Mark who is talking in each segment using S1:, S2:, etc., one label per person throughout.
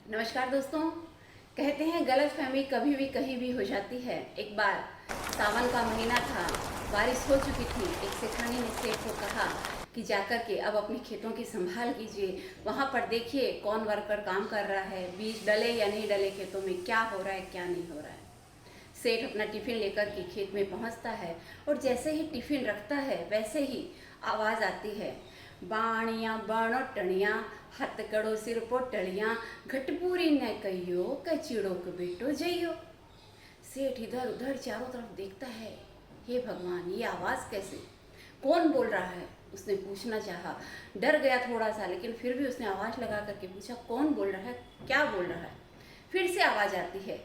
S1: नमस्कार दोस्तों। कहते हैं गलतफहमी कभी भी कहीं भी हो जाती है। एक बार सावन का महीना था, बारिश हो चुकी थी। एक सेठानी ने सेठ को कहा कि जाकर के अब अपने खेतों की संभाल कीजिए, वहाँ पर देखिए कौन वर्कर काम कर रहा है, बीज डले या नहीं डले, खेतों में क्या हो रहा है क्या नहीं हो रहा है। सेठ अपना टिफ़िन लेकर के खेत में पहुंचता है और जैसे ही टिफ़िन रखता है वैसे ही आवाज़ आती है, बाणियाँ बाणो टणियाँ, हाथ कड़ो सिर पोटलियाँ, घटपूरी न कहियो कचिड़ो के बेटो जइयो। सेठ इधर उधर चारों तरफ देखता है, हे भगवान, ये आवाज़ कैसे, कौन बोल रहा है। उसने पूछना चाहा, डर गया थोड़ा सा, लेकिन फिर भी उसने आवाज़ लगा करके पूछा, कौन बोल रहा है, क्या बोल रहा है। फिर से आवाज़ आती है,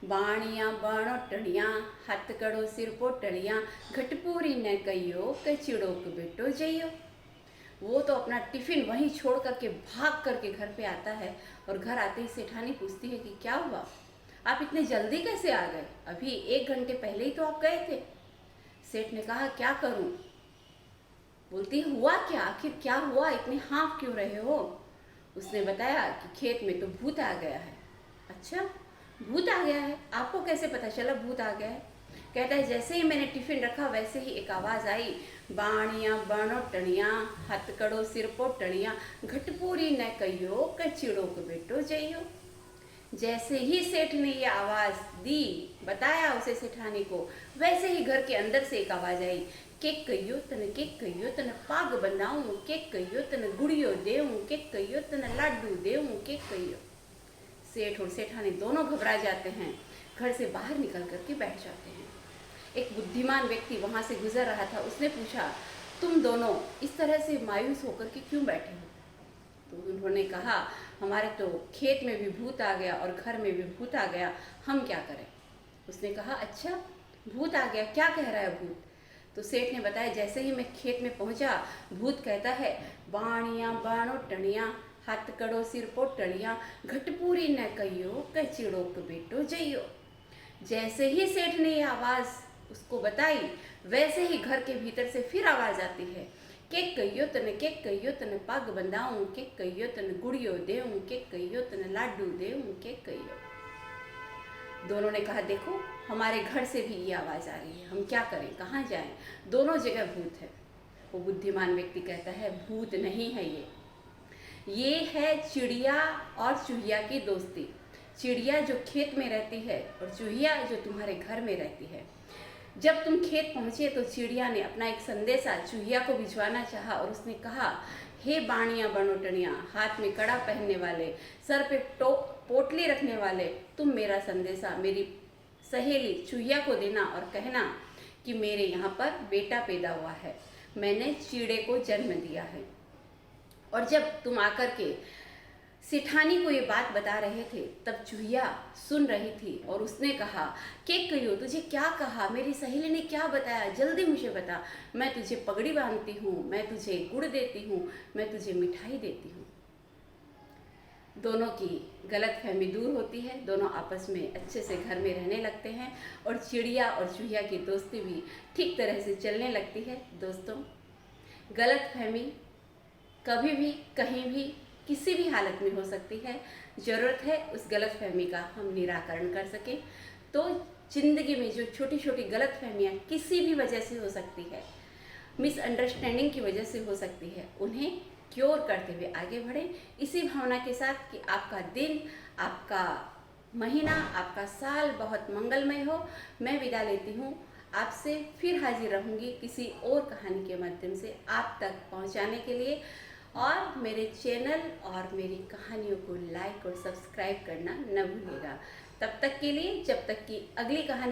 S1: बाणियाँ बाणो टणियाँ, हाथ कड़ो सिर पोटलियाँ, घटपूरी न कहियो कचिड़ो के बेटो जइयो। वो तो अपना टिफ़िन वहीं छोड़ करके भाग करके घर पे आता है और घर आते ही सेठानी पूछती है कि क्या हुआ, आप इतने जल्दी कैसे आ गए, अभी 1 घंटे पहले ही तो आप गए थे। सेठ ने कहा, क्या करूं। बोलती, हुआ क्या, आखिर क्या हुआ, इतने हाँफ क्यों रहे हो। उसने बताया कि खेत में तो भूत आ गया है। अच्छा, भूत आ गया है, आपको कैसे पता चला भूत आ गया है। कहता है, जैसे ही मैंने टिफ़िन रखा वैसे ही एक आवाज़ आई, बाणियाँ बाणो टणियाँ, हाथ कड़ो सिर पोटलियाँ, घटपूरी न कहियो कचिड़ो के बेटो जइयो। जैसे ही सेठ ने ये आवाज़ दी, बताया उसे सेठानी को, वैसे ही घर के अंदर से एक आवाज़ आई, केक कहियो तन पाग बनाऊँ, केक कहियो तन गुड़ियो देऊँ, केक कहियो तन लाडू देऊँ, केक कहियो। सेठ और सेठानी दोनों घबरा जाते हैं, घर से बाहर निकल करके बैठ जाते हैं। एक बुद्धिमान व्यक्ति वहाँ से गुजर रहा था, उसने पूछा, तुम दोनों इस तरह से मायूस होकर के क्यों बैठे हो। तो उन्होंने कहा, हमारे तो खेत में भी भूत आ गया और घर में भी भूत आ गया, हम क्या करें। उसने कहा, अच्छा भूत आ गया, क्या कह रहा है भूत। तो सेठ ने बताया, जैसे ही मैं खेत में पहुंचा, भूत कहता है, बाणियाँ बाणो टणियाँ, हाथ कड़ो सिर पोटलियाँ, घटपूरी न कहियो कचिड़ो के बेटो जइयो। जैसे ही सेठ ने ये आवाज़ उसको बताई, वैसे ही घर के भीतर से फिर आवाज़ आती है, केक कहियो तन पग बंधाऊँ, केक कहियो तन गुड़ियो देऊँ, केक कहियो तन लाडू देऊँ, केक कहियो। दोनों ने कहा, देखो हमारे घर से भी ये आवाज़ आ रही है, हम क्या करें, कहाँ जाएं, दोनों जगह भूत है। वो बुद्धिमान व्यक्ति कहता है, भूत नहीं है ये है चिड़िया और चूहिया की दोस्ती। चिड़िया जो खेत में रहती है और चूहिया जो तुम्हारे घर में रहती है। जब तुम खेत पहुँचे तो चिड़िया ने अपना एक संदेशा चूहिया को भिजवाना चाहा और उसने कहा, हे बाणियाँ बनोटनियाँ, हाथ में कड़ा पहनने वाले, सर पे पोटली रखने वाले, तुम मेरा संदेशा मेरी सहेली चूहिया को देना और कहना कि मेरे यहाँ पर बेटा पैदा हुआ है, मैंने चीड़े को जन्म दिया है। और जब तुम आकर के सेठानी को ये बात बता रहे थे, तब चूहिया सुन रही थी और उसने कहा, केक कहियो, तुझे क्या कहा, मेरी सहेली ने क्या बताया, जल्दी मुझे बता, मैं तुझे पगड़ी बांधती हूँ, मैं तुझे गुड़ देती हूँ, मैं तुझे मिठाई देती हूँ। दोनों की गलतफहमी दूर होती है, दोनों आपस में अच्छे से घर में रहने लगते हैं और चिड़िया और चूहिया की दोस्ती भी ठीक तरह से चलने लगती है। दोस्तों, गलतफहमी कभी भी कहीं भी किसी भी हालत में हो सकती है। ज़रूरत है उस गलतफहमी का हम निराकरण कर सकें। तो ज़िंदगी में जो छोटी छोटी गलतफहमियाँ किसी भी वजह से हो सकती है, मिसअंडरस्टैंडिंग की वजह से हो सकती है, उन्हें क्योर करते हुए आगे बढ़ें, इसी भावना के साथ कि आपका दिन, आपका महीना, आपका साल बहुत मंगलमय हो। मैं विदा लेती हूँ, आपसे फिर हाजिर रहूँगी किसी और कहानी के माध्यम से आप तक पहुँचाने के लिए। और मेरे चैनल और मेरी कहानियों को लाइक और सब्सक्राइब करना न भूलिएगा। तब तक के लिए, जब तक कि अगली कहानी